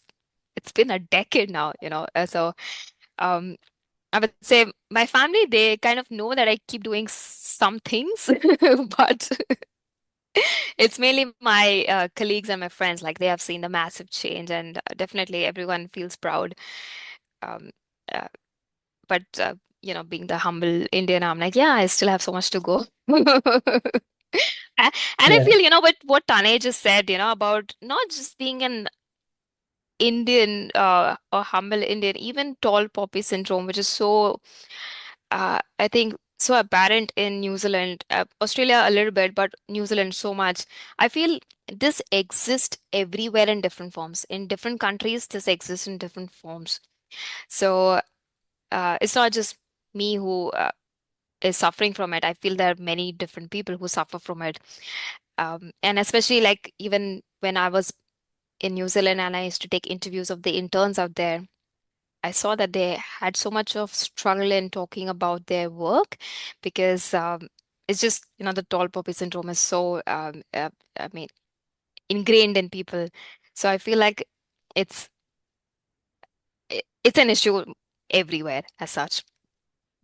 been a decade now, So um, I would say my family, they kind of know that I keep doing some things, but it's mainly my colleagues and my friends. Like they have seen the massive change, and definitely everyone feels proud. Um, uh, but being the humble Indian, I'm like, yeah, I still have so much to go. And I Yeah. feel, what Tane just said, about not just being an Indian, a humble Indian, even tall poppy syndrome, which is so, I think, so apparent in New Zealand, Australia a little bit, but New Zealand so much. I feel this exists everywhere in different forms. In different countries, this exists in different forms. So it's not just me who is suffering from it. I feel there are many different people who suffer from it. And especially like even when I was in New Zealand and I used to take interviews of the interns out there, I saw that they had so much of struggle in talking about their work because it's just, the tall poppy syndrome is so, I mean, ingrained in people. So I feel like it's it's an issue everywhere as such.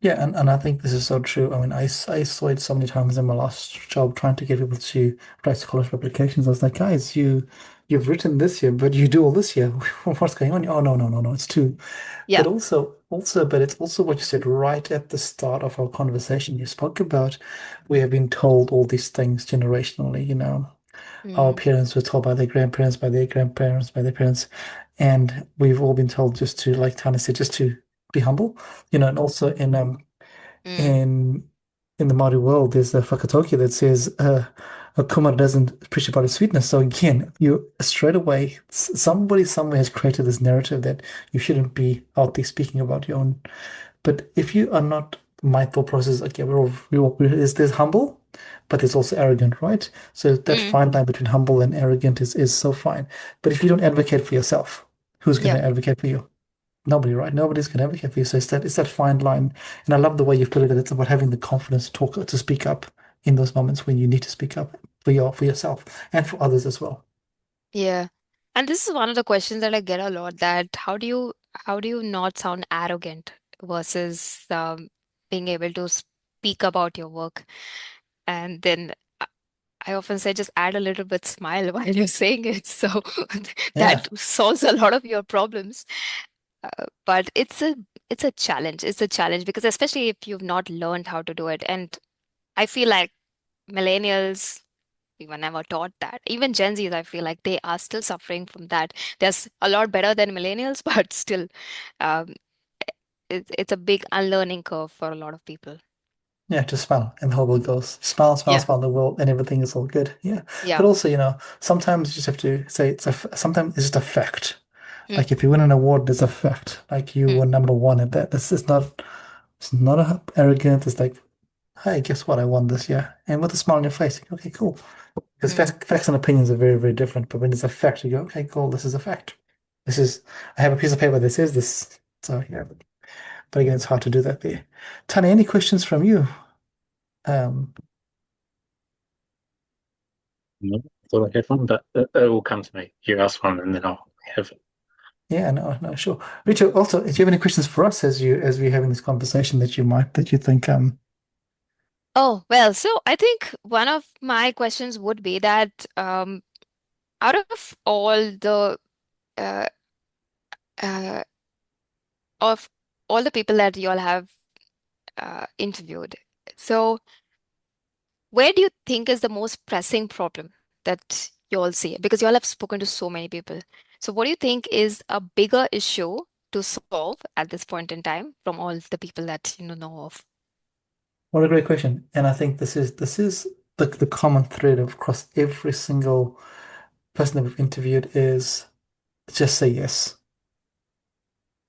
Yeah, and I think this is so true. I mean, I saw it so many times in my last job trying to get people to write scholarship applications. I was like, guys, you've written this here, but you do all this here. What's going on? Oh, no, no, no, no, it's two. But Yeah. but it's also what you said right at the start of our conversation. You spoke about we have been told all these things generationally, our Mm, parents were told by their grandparents, by their grandparents, by their parents, and we've all been told just to, like Tana said, just to be humble, and also mm, in in the Māori world, there's a whakatauki that says a kumara doesn't preach about its sweetness. So again, you straight away, somebody somewhere has created this narrative that you shouldn't be out there speaking about your own. But if you are not, my thought process, okay, there's humble, but there's also arrogant, right? So that mm, fine line between humble and arrogant is so fine. But if you don't advocate for yourself, who's going yeah. to advocate for you? Nobody, right? Nobody's going to advocate for you. So it's that fine line. And I love the way you've put it, that it's about having the confidence to talk, to speak up in those moments when you need to speak up for yourself and for others as well. Yeah. And this is one of the questions that I get a lot, that how do you not sound arrogant versus being able to speak about your work? And then I often say just add a little bit smile while you're saying it. So that Yeah. solves a lot of your problems. But it's a challenge. It's a challenge because especially if you've not learned how to do it. And I feel like millennials, we were never taught that. Even Gen Zs, I feel like they are still suffering from that. There's a lot better than millennials, but still, um, it's a big unlearning curve for a lot of people. Yeah, just smile and the whole world goes. Smile, smile, Yeah, smile, the world and everything is all good. Yeah. But yeah, also, sometimes you just have to say sometimes it's just a fact. mm, Like if you win an award, there's a fact. Like you mm, were number one at that. This is not it's not a arrogant. It's like, hey, guess what? I won this year. And with a smile on your face, you go, okay, cool. Because mm, facts and opinions are very, very different. But when it's a fact, you go, okay, cool, this is a fact. This is I have a piece of paper that says this. So yeah. But again, it's hard to do that there. Tanya, any questions from you? Um, No, I thought I had one, but it will come to me. You ask one, and then I'll have it. yeah, no, no, sure. Richard, also, do you have any questions for us as we're having this conversation that you think Oh, well, so I think one of my questions would be that out of uh, uh, of all the people that you all have interviewed, so where do you think is the most pressing problem that you all see? Because you all have spoken to so many people. So what do you think is a bigger issue to solve at this point in time from all the people that you know of? what a great question. And I think this is the common thread across every single person that we've interviewed is just say yes.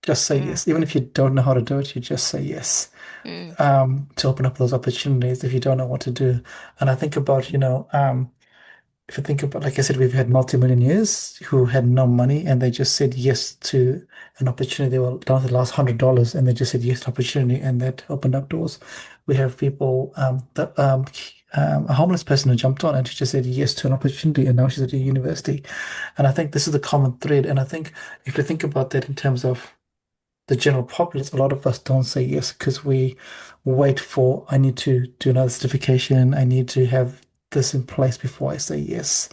Just say Mm, yes. Even if you don't know how to do it, you just say yes. mm, To open up those opportunities if you don't know what to do. And I think about, if you think about, like I said, we've had multimillionaires who had no money and they just said yes to an opportunity. They were down to the last $100 and they just said yes to opportunity and that opened up doors. We have people, a homeless person who jumped on and she just said yes to an opportunity and now she's at a university. And I think this is the common thread. And I think if you think about that in terms of the general populace, a lot of us don't say yes because we wait for, I need to do another certification, I need to have this in place before I say yes.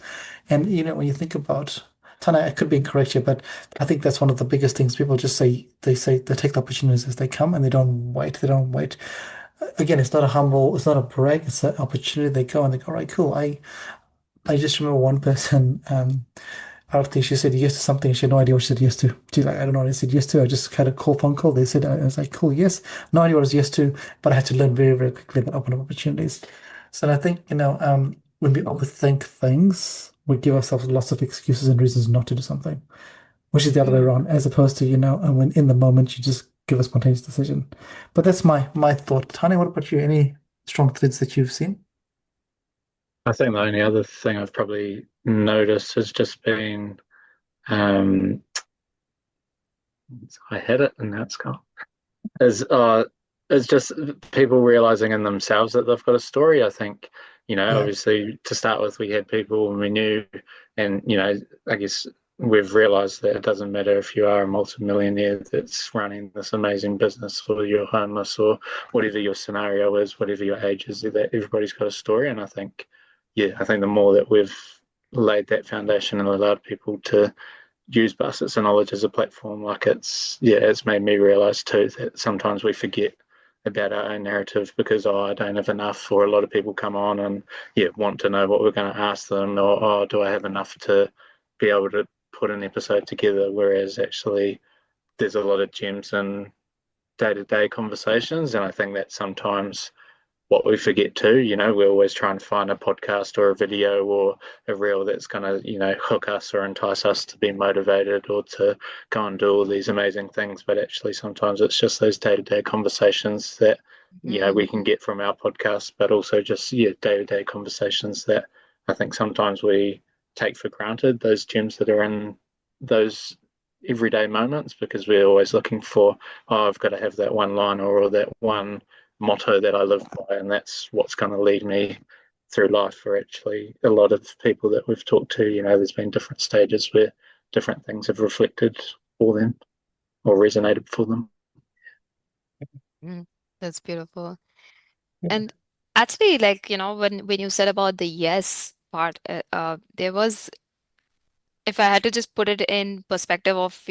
And when you think about Tana, I could be incorrect here, but I think that's one of the biggest things. People just they take the opportunities as they come and they don't wait. They don't wait. Again, it's not a brag, it's an opportunity. They go and they go, right, cool. I just remember one person, I don't think she said yes to something. She had no idea what she said yes to. She's like, I don't know what I said yes to. I just had a phone call. They said, I was like, cool, yes. No idea what I was yes to, but I had to learn very, very quickly that open up opportunities. So I think, when we overthink things, we give ourselves lots of excuses and reasons not to do something, which is the other way mm. around, as opposed to, and when in the moment you just give a spontaneous decision. But that's my thought. Tanya, what about you? Any strong threads that you've seen? I think the only other thing I've probably noticed has just been um, I had it and now it's gone. Is it's just people realizing in themselves that they've got a story. I think, Yeah. obviously to start with, we had people we knew, and I guess we've realized that it doesn't matter if you are a multimillionaire that's running this amazing business or you're homeless or whatever your scenario is, whatever your age is, that everybody's got a story. And I think, yeah, I think the more that we've laid that foundation and allowed people to use baskets of knowledge as a platform. Like it's made me realize too that sometimes we forget about our own narrative because I don't have enough, or a lot of people come on and want to know what we're going to ask them, or do I have enough to be able to put an episode together, whereas actually there's a lot of gems in day-to-day conversations, and I think that sometimes what we forget too. We always try and find a podcast or a video or a reel that's going to, hook us or entice us to be motivated or to go and do all these amazing things. But actually, sometimes it's just those day to day conversations that, we can get from our podcast, but also just, day to day conversations that I think sometimes we take for granted, those gems that are in those everyday moments, because we're always looking for, oh, I've got to have that one line or that one motto that I live by, and that's what's going to lead me through life. For actually a lot of people that we've talked to, there's been different stages where different things have reflected for them or resonated for them. Mm, that's beautiful. Yeah. And actually, like, when you said about the yes part, there was, if I had to just put it in perspective of,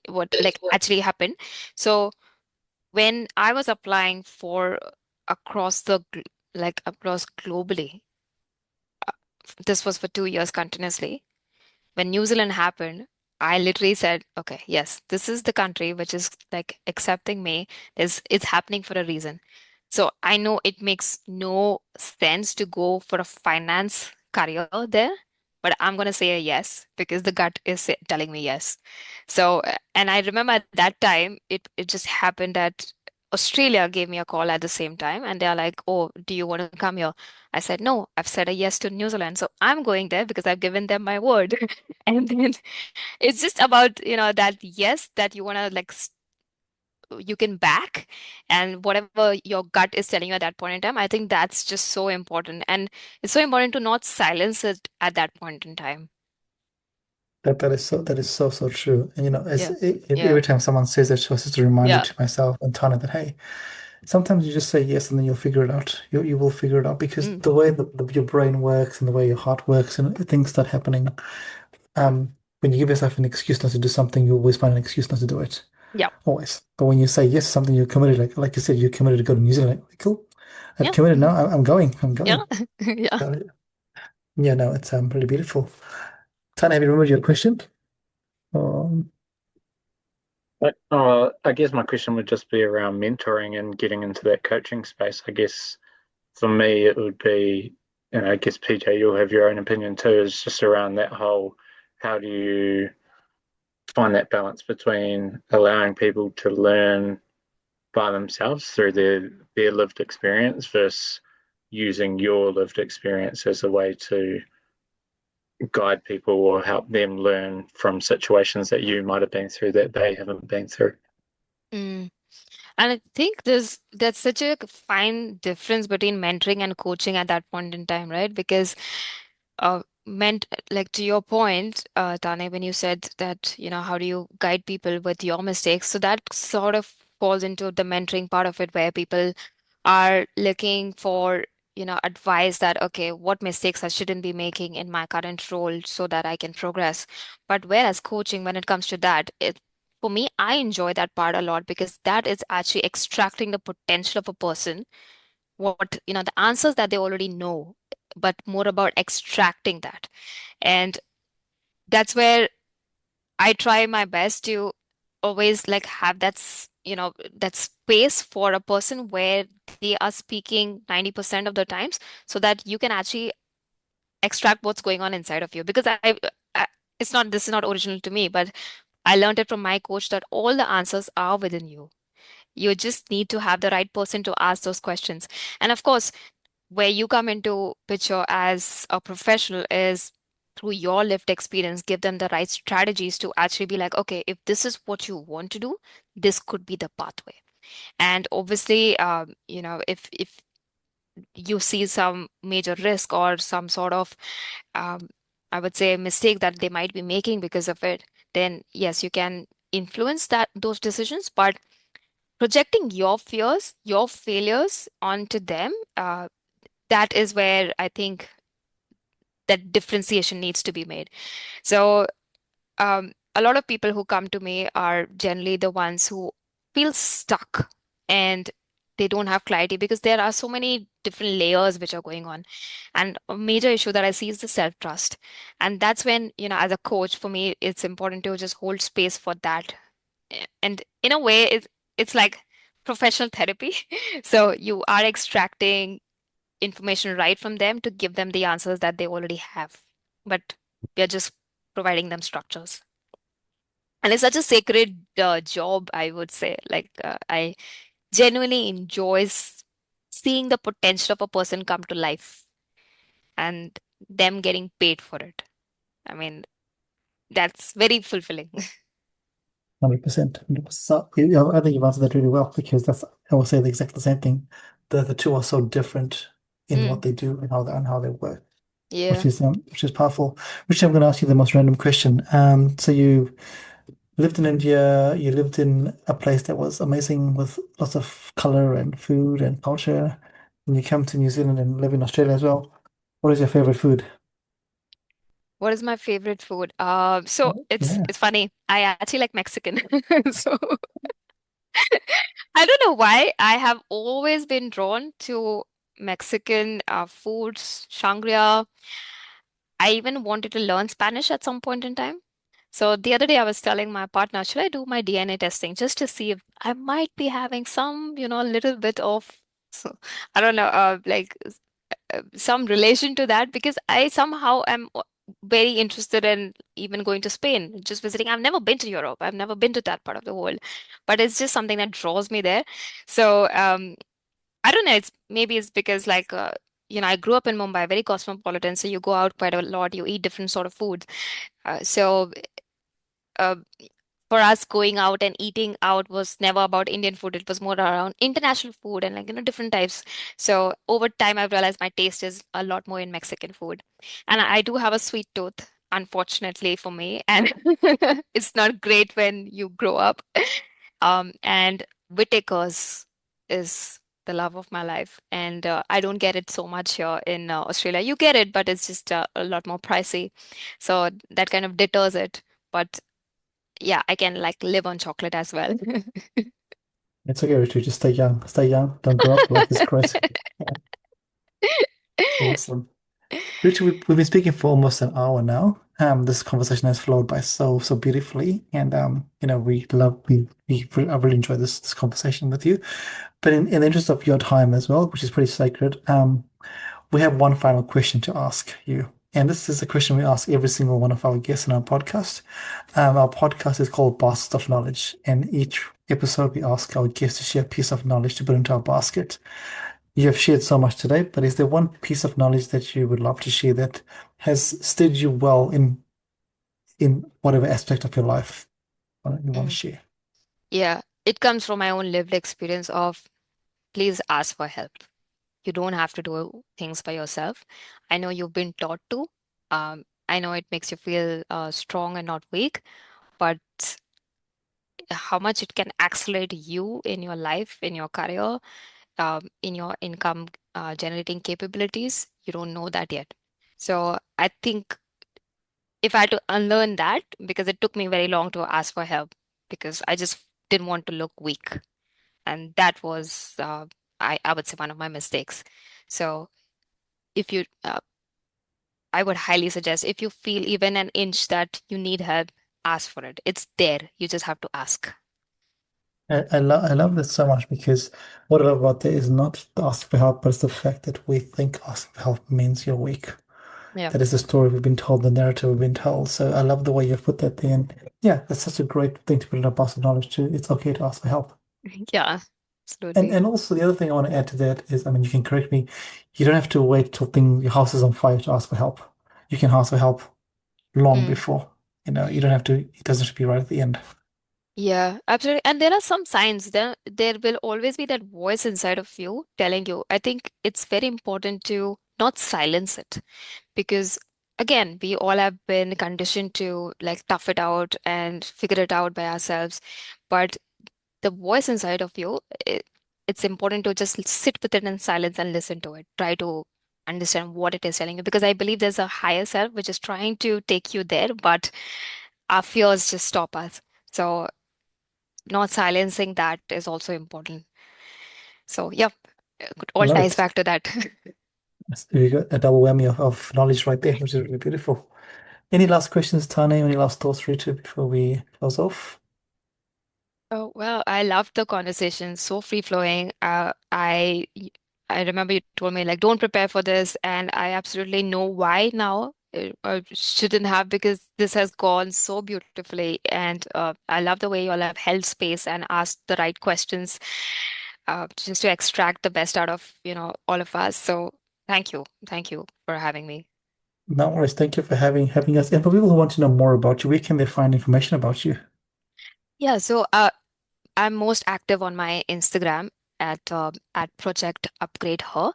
what like actually happened. So when I was applying for across the across globally, this was for 2 years continuously. When New Zealand happened, I literally said, okay, yes, this is the country which is like accepting me. It's happening for a reason. So I know it makes no sense to go for a finance career there, but I'm gonna say a yes because the gut is telling me yes. So, and I remember at that time, it just happened that Australia gave me a call at the same time, and they're like, "Oh, do you want to come here?" I said, no, I've said a yes to New Zealand. So I'm going there because I've given them my word. And then it's just about, that yes, that you want to you can back and whatever your gut is telling you at that point in time. I think that's just so important. And it's so important to not silence it at that point in time. That is so true. And Yeah. every Yeah. time someone says that to us, it's a reminder Yeah. to myself and Tana that hey, sometimes you just say yes and then you'll figure it out. You will figure it out because Mm. the way your brain works and the way your heart works and things start happening. When you give yourself an excuse not to do something, you always find an excuse not to do it. Yeah. Always. But when you say yes to something, you're committed. Like you said, you're committed to go to New Zealand. Like, cool. I've Yeah. committed now. I'm going. I'm Yeah. going. Yeah. So, yeah, no, it's really beautiful. Tana, have you remembered your question? Um, But I guess my question would just be around mentoring and getting into that coaching space. I guess for me, it would be, I guess PJ, you'll have your own opinion too, is just around that whole, how do you find that balance between allowing people to learn by themselves through their lived experience versus using your lived experience as a way to guide people or help them learn from situations that you might have been through that they haven't been through. Mm. And I think that's such a fine difference between mentoring and coaching at that point in time, right? Because meant like to your point, Tane, when you said that, how do you guide people with your mistakes? So that sort of falls into the mentoring part of it, where people are looking for, advice that, okay, what mistakes I shouldn't be making in my current role so that I can progress. But whereas coaching, when it comes to that, for me, I enjoy that part a lot because that is actually extracting the potential of a person, the answers that they already know, but more about extracting that. And that's where I try my best to always like have that space for a person where they are speaking 90% of the times so that you can actually extract what's going on inside of you. Because I this is not original to me, but I learned it from my coach that all the answers are within you. You just need to have the right person to ask those questions. And of course, where you come into picture as a professional is through your lived experience, give them the right strategies to actually be like, okay, if this is what you want to do, this could be the pathway. And obviously, if you see some major risk or some sort of, um, I would say, mistake that they might be making because of it, then yes, you can influence those decisions. But projecting your fears, your failures onto them, that is where I think that differentiation needs to be made. So a lot of people who come to me are generally the ones who feel stuck and they don't have clarity because there are so many different layers which are going on. And a major issue that I see is the self-trust. And that's when, as a coach, for me, it's important to just hold space for that. And in a way, it's like professional therapy. So you are extracting information right from them to give them the answers that they already have. But we are just providing them structures. And it's such a sacred job, I would say. Like, I genuinely enjoy seeing the potential of a person come to life and them getting paid for it. I mean, that's very fulfilling. 100%. 100%. So, I think you've answered that really well because I will say the exact same thing. The two are so different in what Mm, they do and how they work, yeah. which is powerful. Which I'm going to ask you the most random question. So you lived in India, you lived in a place that was amazing with lots of color and food and culture, and you come to New Zealand and live in Australia as well. What is your favorite food? What is my favorite food? So Oh, it's yeah. it's funny. I actually like Mexican. So I don't know why I have always been drawn to Mexican foods, Shangria. I even wanted to learn Spanish at some point in time. So the other day I was telling my partner, should I do my DNA testing just to see if I might be having some, little bit of, so, I don't know, some relation to that because I somehow am very interested in even going to Spain, just visiting. I've never been to Europe. I've never been to that part of the world, but it's just something that draws me there. So I don't know. Maybe it's because I grew up in Mumbai, very cosmopolitan. So you go out quite a lot. You eat different sort of foods. So uh, for us, going out and eating out was never about Indian food. It was more around international food and different types. So over time, I've realized my taste is a lot more in Mexican food, and I do have a sweet tooth, unfortunately for me, and it's not great when you grow up. And Whitakers is the love of my life, and I don't get it so much here in Australia. You get it, but it's just a lot more pricey, so that kind of deters it. But yeah, I can like live on chocolate as well. It's okay, Richard. Just stay young. Stay young. Don't grow up. Life is crazy. Yeah, awesome. Richard, we've been speaking for almost an hour now. This conversation has flowed by so beautifully, and I really enjoyed this conversation with you. But in the interest of your time as well, which is pretty sacred, we have one final question to ask you. And this is a question we ask every single one of our guests in our podcast. Our podcast is called Baskets of Knowledge. And each episode, we ask our guests to share a piece of knowledge to put into our basket. You have shared so much today, but is there one piece of knowledge that you would love to share that has steered you well in whatever aspect of your life you want to Mm. share? Yeah, it comes from my own lived experience of please ask for help. You don't have to do things by yourself. I know you've been taught to. I know it makes you feel strong and not weak, but how much it can accelerate you in your life, in your career, in your income generating capabilities, you don't know that yet. So I think if I had to unlearn that, because it took me very long to ask for help, because I just didn't want to look weak. And that was, I would say, one of my mistakes. So if you, I would highly suggest if you feel even an inch that you need help, ask for it. It's there. You just have to ask. I love this so much because what I love about it is not the ask for help, but it's the fact that we think asking for help means you're weak. Yeah. That is the story we've been told, the narrative we've been told. So I love the way you've put that there. And yeah, that's such a great thing to put in a box of knowledge too. It's okay to ask for help. Yeah, And absolutely. and also the other thing I want to add to that is, I mean, you can correct me, you don't have to wait till your house is on fire to ask for help. You can ask for help long Mm. before. You don't have to, it doesn't have to be right at the end. Yeah, absolutely. And there are some signs. There will always be that voice inside of you telling you. I think it's very important to not silence it because again, we all have been conditioned to like tough it out and figure it out by ourselves. But the voice inside of you, it's important to just sit with it in silence and listen to it. Try to understand what it is telling you, because I believe there's a higher self which is trying to take you there, but our fears just stop us. So not silencing that is also important. So yeah, it I all love ties it. back to that. You got a double whammy of knowledge right there, which is really beautiful. Any last questions, Tane? Any last thoughts, Ritu, before we close off? Oh, well, I loved the conversation, so free flowing. I remember you told me like don't prepare for this, and I absolutely know why now. I shouldn't have, because this has gone so beautifully, and I love the way you all have held space and asked the right questions, just to extract the best out of all of us. So thank you for having me. No worries. Thank you for having us. And for people who want to know more about you, where can they find information about you? Yeah, so I'm most active on my Instagram at Project UpgradeHer.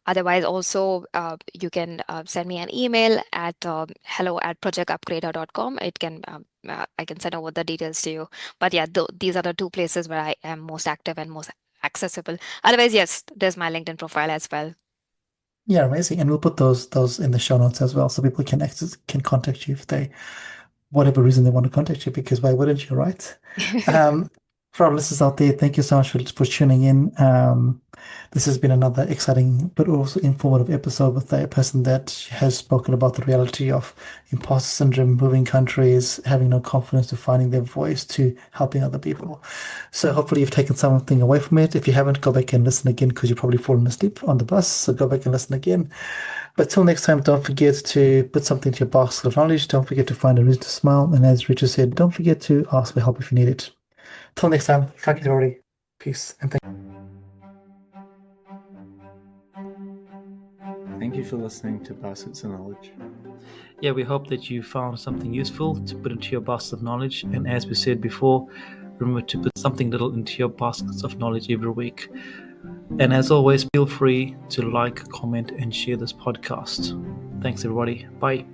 Otherwise, also you can send me an email at hello@projectupgradeher.com. It can I can send over the details to you. But yeah, these are the two places where I am most active and most accessible. Otherwise, yes, there's my LinkedIn profile as well. Yeah, amazing. And we'll put those in the show notes as well, so people can contact you if they whatever reason they want to contact you, because why wouldn't you, right? Um, for our listeners out there, thank you so much for tuning in. This has been another exciting but also informative episode with a person that has spoken about the reality of imposter syndrome, moving countries, having no confidence, to finding their voice, to helping other people. So hopefully you've taken something away from it. If you haven't, go back and listen again, because you've probably fallen asleep on the bus. So go back and listen again. But till next time, don't forget to put something to your basket of knowledge. Don't forget to find a reason to smile. And as Richard said, don't forget to ask for help if you need it. Till next time, thank you everybody. Peace and Thank you for listening to Baskets of Knowledge. yeah, we hope that you found something useful to put into your basket of knowledge. And as we said before, remember to put something little into your baskets of knowledge every week. And as always, feel free to like, comment, and share this podcast. Thanks, everybody. Bye.